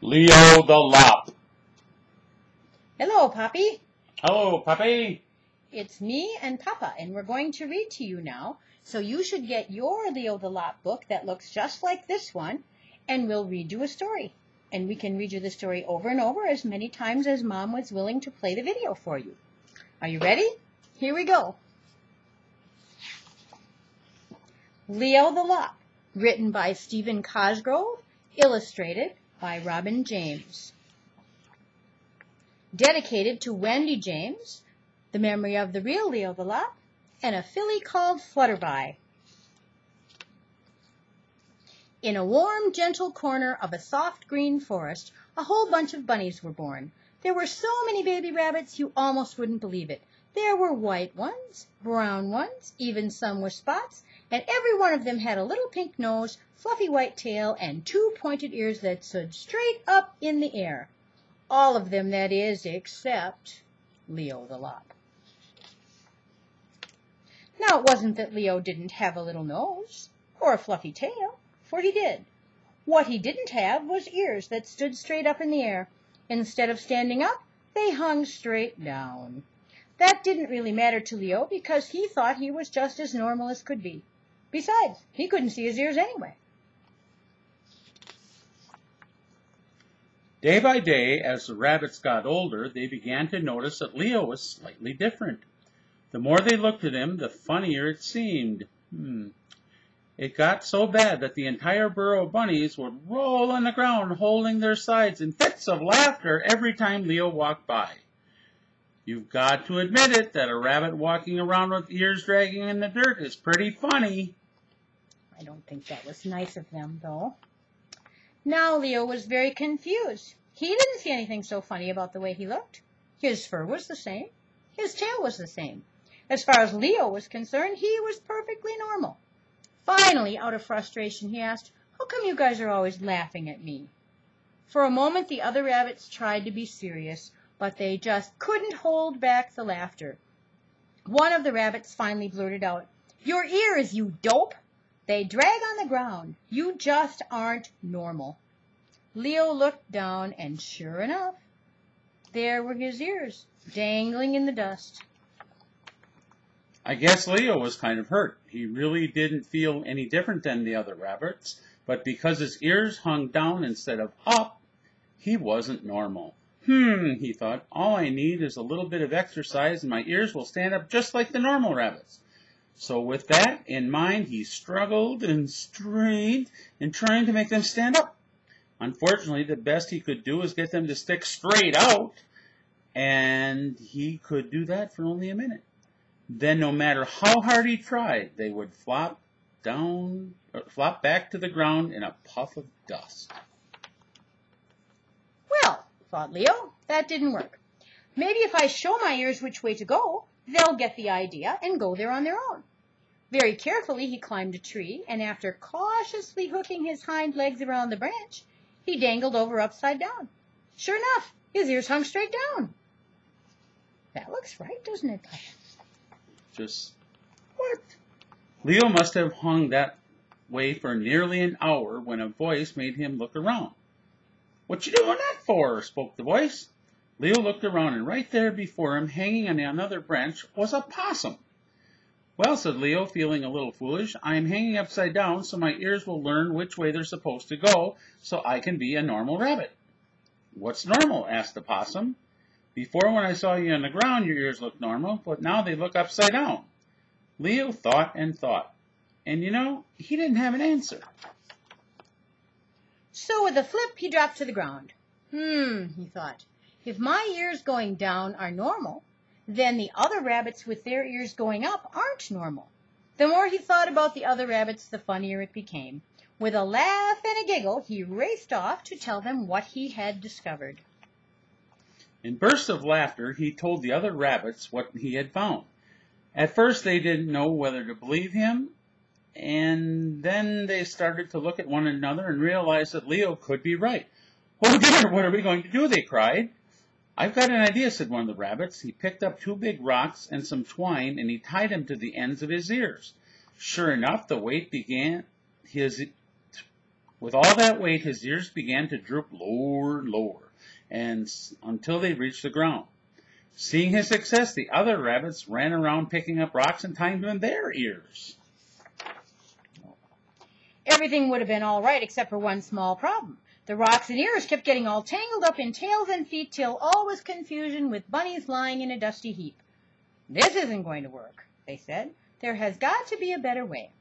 Leo the Lop. Hello, Poppy. Hello, Puppy. It's me and Papa, and we're going to read to you now. So you should get your Leo the Lop book that looks just like this one, and we'll read you a story. And we can read you the story over and over as many times as Mom was willing to play the video for you. Are you ready? Here we go. Leo the Lop, written by Stephen Cosgrove, illustrated by Robin James. Dedicated to Wendy James, the memory of the real Leo the Lop, and a filly called Flutterby. In a warm, gentle corner of a soft green forest, a whole bunch of bunnies were born. There were so many baby rabbits you almost wouldn't believe it. There were white ones, brown ones, even some with spots, and every one of them had a little pink nose, fluffy white tail, and two pointed ears that stood straight up in the air. All of them, that is, except Leo the Lop. Now, it wasn't that Leo didn't have a little nose or a fluffy tail, for he did. What he didn't have was ears that stood straight up in the air. Instead of standing up, they hung straight down. That didn't really matter to Leo because he thought he was just as normal as could be. Besides, he couldn't see his ears anyway. Day by day, as the rabbits got older, they began to notice that Leo was slightly different. The more they looked at him, the funnier it seemed. It got so bad that the entire burrow of bunnies would roll on the ground, holding their sides in fits of laughter every time Leo walked by. You've got to admit it, that a rabbit walking around with ears dragging in the dirt is pretty funny. I don't think that was nice of them, though. Now Leo was very confused. He didn't see anything so funny about the way he looked. His fur was the same. His tail was the same. As far as Leo was concerned, he was perfectly normal. Finally, out of frustration, he asked, "How come you guys are always laughing at me?" For a moment, the other rabbits tried to be serious, but they just couldn't hold back the laughter. One of the rabbits finally blurted out, "Your ears, you dope! They drag on the ground. You just aren't normal." Leo looked down, and sure enough, there were his ears, dangling in the dust. I guess Leo was kind of hurt. He really didn't feel any different than the other rabbits, but because his ears hung down instead of up, he wasn't normal. He thought, all I need is a little bit of exercise and my ears will stand up just like the normal rabbits. So with that in mind, he struggled and strained in trying to make them stand up. Unfortunately, the best he could do was get them to stick straight out, and he could do that for only a minute. Then no matter how hard he tried, they would flop back to the ground in a puff of dust. Well, thought Leo, that didn't work. Maybe if I show my ears which way to go, they'll get the idea and go there on their own. Very carefully, he climbed a tree, and after cautiously hooking his hind legs around the branch, he dangled over upside down. Sure enough, his ears hung straight down. That looks right, doesn't it, Papa? Just what? Leo must have hung that way for nearly an hour when a voice made him look around. "What you doing that for?" spoke the voice. Leo looked around, and right there before him, hanging on another branch, was a possum. "Well," said Leo, feeling a little foolish, "I'm hanging upside down so my ears will learn which way they're supposed to go so I can be a normal rabbit." "What's normal?" asked the possum. "Before, when I saw you on the ground, your ears looked normal, but now they look upside down." Leo thought and thought, and he didn't have an answer. So with a flip, he dropped to the ground. He thought, if my ears going down are normal, then the other rabbits with their ears going up aren't normal. The more he thought about the other rabbits, the funnier it became. With a laugh and a giggle, he raced off to tell them what he had discovered. In bursts of laughter, he told the other rabbits what he had found. At first, they didn't know whether to believe him, and then they started to look at one another and realize that Leo could be right. "Oh dear, what are we going to do?" they cried. "I've got an idea," said one of the rabbits. He picked up 2 big rocks and some twine, and he tied them to the ends of his ears. Sure enough, the weight began With all that weight, his ears began to droop lower and lower, until they reached the ground. Seeing his success, the other rabbits ran around picking up rocks and tying them in their ears. Everything would have been all right except for one small problem. The rocks and ears kept getting all tangled up in tails and feet till all was confusion with bunnies lying in a dusty heap. This isn't going to work, they said. There has got to be a better way.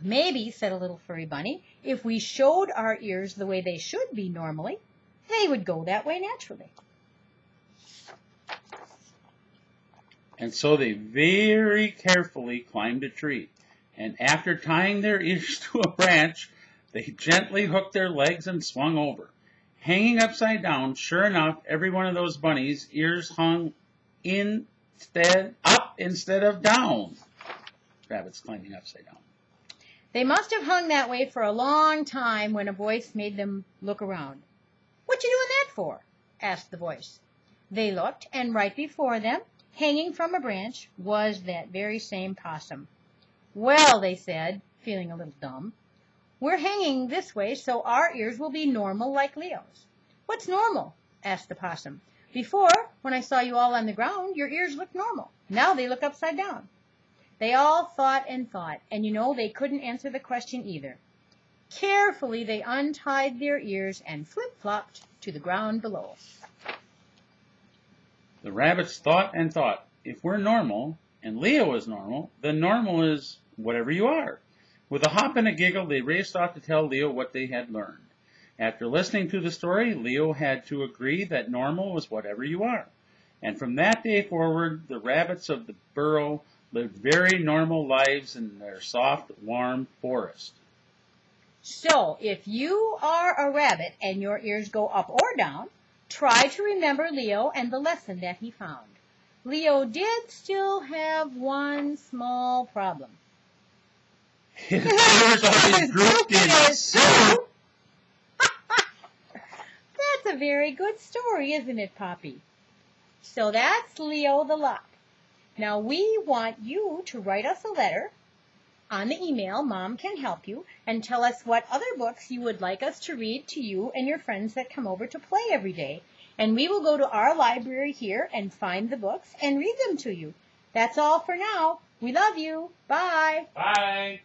Maybe, said a little furry bunny, if we showed our ears the way they should be normally, they would go that way naturally. And so they very carefully climbed a tree, and after tying their ears to a branch, they gently hooked their legs and swung over. Hanging upside down, sure enough, every one of those bunnies' ears hung up instead of down. Rabbits climbing upside down. They must have hung that way for a long time when a voice made them look around. "What you doing that for?" asked the voice. They looked, and right before them, hanging from a branch, was that very same possum. "Well," they said, feeling a little dumb, "we're hanging this way so our ears will be normal like Leo's." "What's normal?" asked the possum. "Before, when I saw you all on the ground, your ears looked normal. Now they look upside down." They all thought, and they couldn't answer the question either. Carefully, they untied their ears and flip-flopped to the ground below. The rabbits thought and thought, if we're normal, and Leo is normal, then normal is whatever you are. With a hop and a giggle, they raced off to tell Leo what they had learned. After listening to the story, Leo had to agree that normal was whatever you are. And from that day forward, the rabbits of the burrow lived very normal lives in their soft, warm forest. So, if you are a rabbit and your ears go up or down, try to remember Leo and the lesson that he found. Leo did still have one small problem. His ears always drooped in his soup. That's a very good story, isn't it, Poppy? So that's Leo the Lock. Now we want you to write us a letter on the email Mom Can Help You and tell us what other books you would like us to read to you and your friends that come over to play every day. And we will go to our library here and find the books and read them to you. That's all for now. We love you. Bye. Bye.